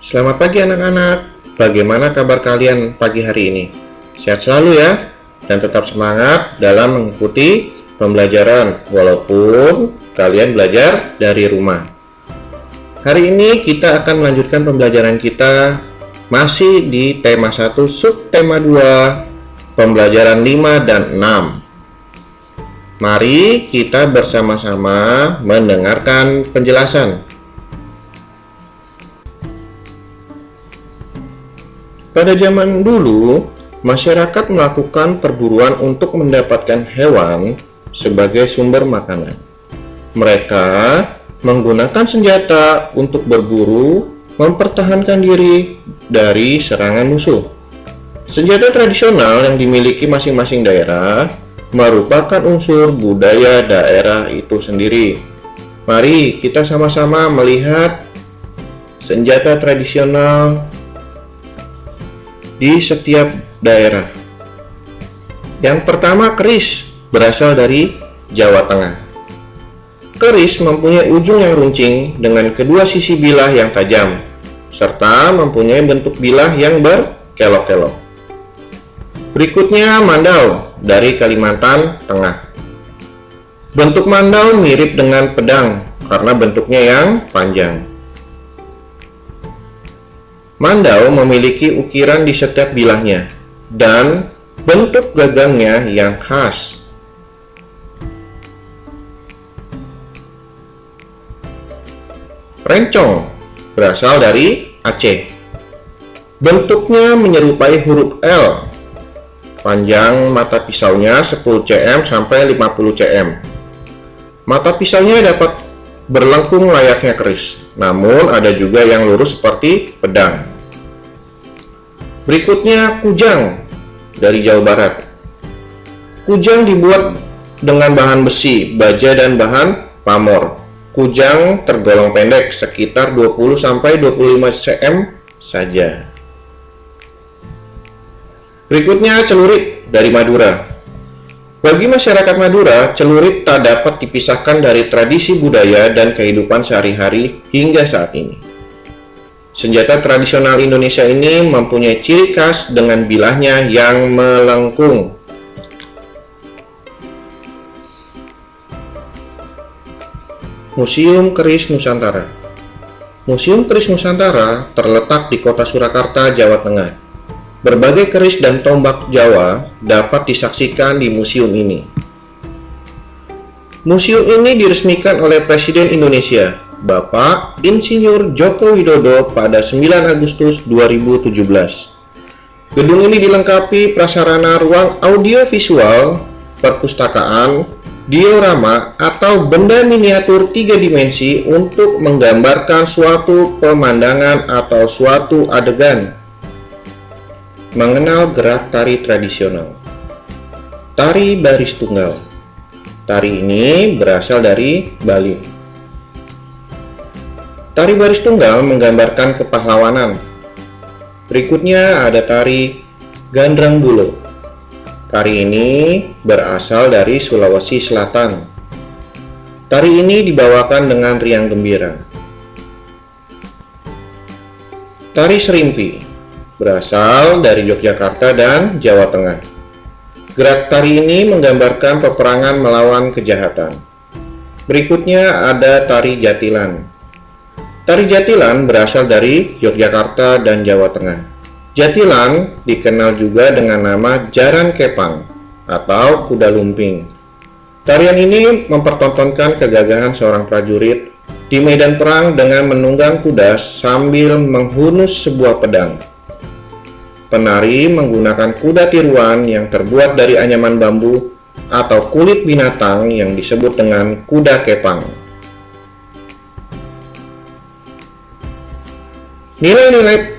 Selamat pagi anak-anak. Bagaimana kabar kalian pagi hari ini? Sehat selalu ya, dan tetap semangat dalam mengikuti pembelajaran walaupun kalian belajar dari rumah. Hari ini kita akan melanjutkan pembelajaran kita masih di tema 1 subtema 2, pembelajaran 5 dan 6. Mari kita bersama-sama mendengarkan penjelasan. Pada zaman dulu, masyarakat melakukan perburuan untuk mendapatkan hewan sebagai sumber makanan. Mereka menggunakan senjata untuk berburu, mempertahankan diri dari serangan musuh. Senjata tradisional yang dimiliki masing-masing daerah merupakan unsur budaya daerah itu sendiri. Mari kita sama-sama melihat senjata tradisional di setiap daerah. Yang pertama, keris, berasal dari Jawa Tengah. Keris mempunyai ujung yang runcing dengan kedua sisi bilah yang tajam, serta mempunyai bentuk bilah yang berkelok-kelok. Berikutnya, mandau dari Kalimantan Tengah. Bentuk mandau mirip dengan pedang karena bentuknya yang panjang. Mandau memiliki ukiran di setiap bilahnya dan bentuk gagangnya yang khas. Rencong berasal dari Aceh. Bentuknya menyerupai huruf L. Panjang mata pisaunya 10 cm sampai 50 cm. Mata pisaunya dapat berlengkung layaknya keris, namun ada juga yang lurus seperti pedang. Berikutnya, kujang dari Jawa Barat. Kujang dibuat dengan bahan besi, baja, dan bahan pamor. Kujang tergolong pendek, sekitar 20-25 cm saja. Berikutnya, celurit dari Madura. Bagi masyarakat Madura, celurit tak dapat dipisahkan dari tradisi budaya dan kehidupan sehari-hari hingga saat ini. Senjata tradisional Indonesia ini mempunyai ciri khas dengan bilahnya yang melengkung. Museum Keris Nusantara. Museum Keris Nusantara terletak di kota Surakarta, Jawa Tengah. Berbagai keris dan tombak Jawa dapat disaksikan di museum ini. Museum ini diresmikan oleh Presiden Indonesia, Bapak Insinyur Joko Widodo pada 9 Agustus 2017. Gedung ini dilengkapi prasarana ruang audiovisual, perpustakaan, diorama, atau benda miniatur 3 dimensi untuk menggambarkan suatu pemandangan atau suatu adegan. Mengenal gerak tari tradisional. Tari baris tunggal. Tari ini berasal dari Bali. Tari baris tunggal menggambarkan kepahlawanan. Berikutnya ada tari Gandrang Bulo. Tari ini berasal dari Sulawesi Selatan. Tari ini dibawakan dengan riang gembira. Tari Serimpi berasal dari Yogyakarta dan Jawa Tengah. Gerak tari ini menggambarkan peperangan melawan kejahatan. Berikutnya ada tari Jatilan. Tari Jatilan berasal dari Yogyakarta dan Jawa Tengah. Jatilan dikenal juga dengan nama Jaran Kepang atau kuda lumping. Tarian ini mempertontonkan kegagahan seorang prajurit di medan perang dengan menunggang kuda sambil menghunus sebuah pedang. Penari menggunakan kuda tiruan yang terbuat dari anyaman bambu atau kulit binatang yang disebut dengan kuda kepang. Nilai-nilai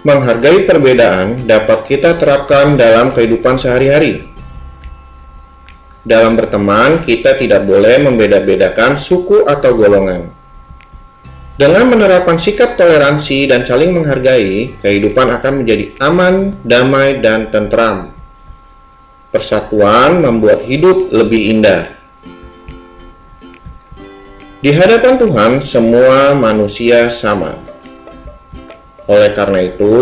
menghargai perbedaan dapat kita terapkan dalam kehidupan sehari-hari. Dalam berteman, kita tidak boleh membeda-bedakan suku atau golongan. Dengan menerapkan sikap toleransi dan saling menghargai, kehidupan akan menjadi aman, damai, dan tentram. Persatuan membuat hidup lebih indah. Di hadapan Tuhan, semua manusia sama. Oleh karena itu,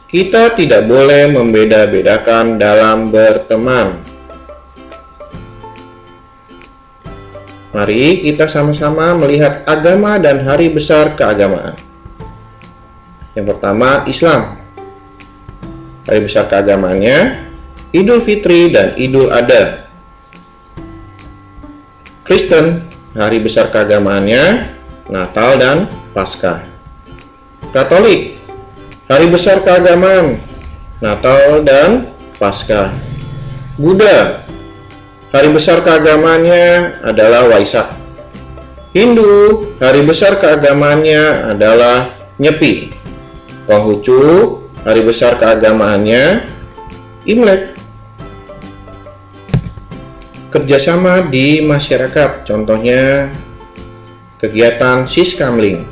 kita tidak boleh membeda-bedakan dalam berteman. Mari kita sama-sama melihat agama dan hari besar keagamaan. Yang pertama, Islam. Hari besar keagamaannya Idul Fitri dan Idul Adha. Kristen, hari besar keagamaannya Natal dan Paskah. Katolik, hari besar keagamaan Natal dan Paskah. Buddha, hari besar keagamaannya adalah Waisak. Hindu, hari besar keagamaannya adalah Nyepi. Konghucu, hari besar keagamaannya Imlek. Kerjasama di masyarakat, contohnya kegiatan Siskamling.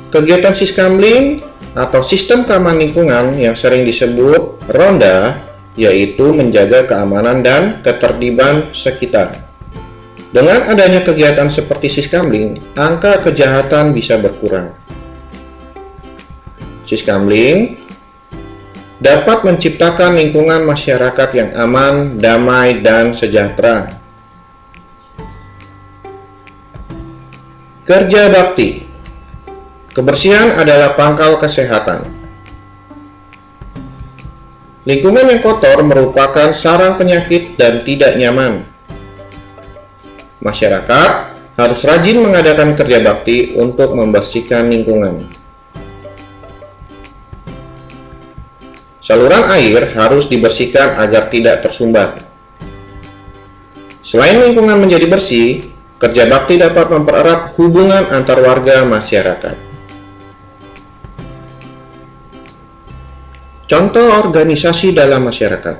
Kegiatan Siskamling atau sistem keamanan lingkungan yang sering disebut ronda, yaitu menjaga keamanan dan ketertiban sekitar. Dengan adanya kegiatan seperti Siskamling, angka kejahatan bisa berkurang. Siskamling dapat menciptakan lingkungan masyarakat yang aman, damai, dan sejahtera. Kerja bakti. Kebersihan adalah pangkal kesehatan. Lingkungan yang kotor merupakan sarang penyakit dan tidak nyaman. Masyarakat harus rajin mengadakan kerja bakti untuk membersihkan lingkungan. Saluran air harus dibersihkan agar tidak tersumbat. Selain lingkungan menjadi bersih, kerja bakti dapat mempererat hubungan antar warga masyarakat. Contoh organisasi dalam masyarakat.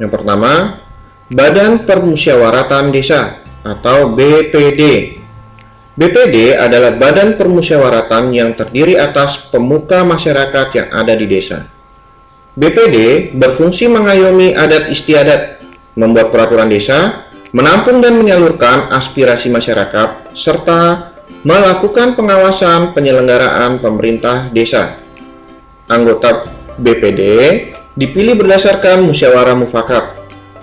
Yang pertama, Badan Permusyawaratan Desa atau BPD. BPD adalah badan permusyawaratan yang terdiri atas pemuka masyarakat yang ada di desa. BPD berfungsi mengayomi adat istiadat, membuat peraturan desa, menampung dan menyalurkan aspirasi masyarakat, serta melakukan pengawasan penyelenggaraan pemerintah desa. Anggota BPD dipilih berdasarkan musyawarah mufakat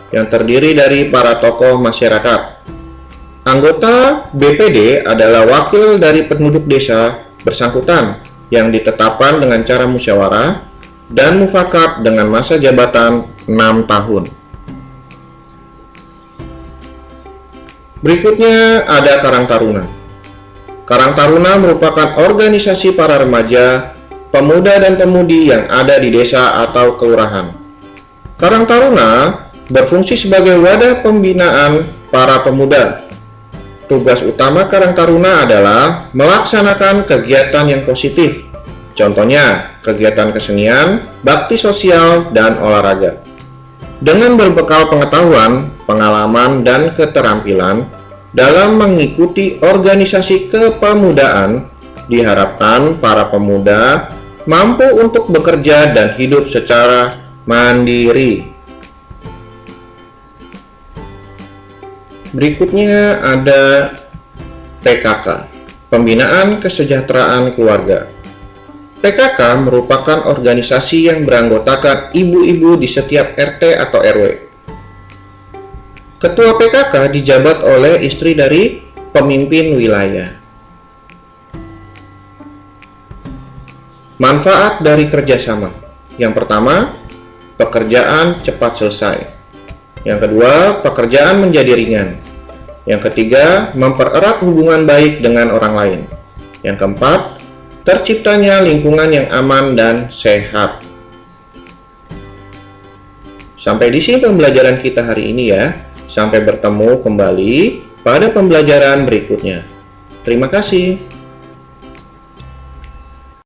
yang terdiri dari para tokoh masyarakat. Anggota BPD adalah wakil dari penduduk desa bersangkutan yang ditetapkan dengan cara musyawarah dan mufakat dengan masa jabatan 6 tahun. Berikutnya ada Karang Taruna. Karang Taruna merupakan organisasi para remaja, pemuda dan pemudi yang ada di desa atau kelurahan. Karang Taruna berfungsi sebagai wadah pembinaan para pemuda. Tugas utama Karang Taruna adalah melaksanakan kegiatan yang positif, contohnya kegiatan kesenian, bakti sosial, dan olahraga. Dengan berbekal pengetahuan, pengalaman, dan keterampilan dalam mengikuti organisasi kepemudaan, diharapkan para pemuda mampu untuk bekerja dan hidup secara mandiri. Berikutnya ada PKK, Pembinaan Kesejahteraan Keluarga. PKK merupakan organisasi yang beranggotakan ibu-ibu di setiap RT atau RW. Ketua PKK dijabat oleh istri dari pemimpin wilayah. Manfaat dari kerjasama. Yang pertama, pekerjaan cepat selesai. Yang kedua, pekerjaan menjadi ringan. Yang ketiga, mempererat hubungan baik dengan orang lain. Yang keempat, terciptanya lingkungan yang aman dan sehat. Sampai di sini pembelajaran kita hari ini ya. Sampai bertemu kembali pada pembelajaran berikutnya. Terima kasih.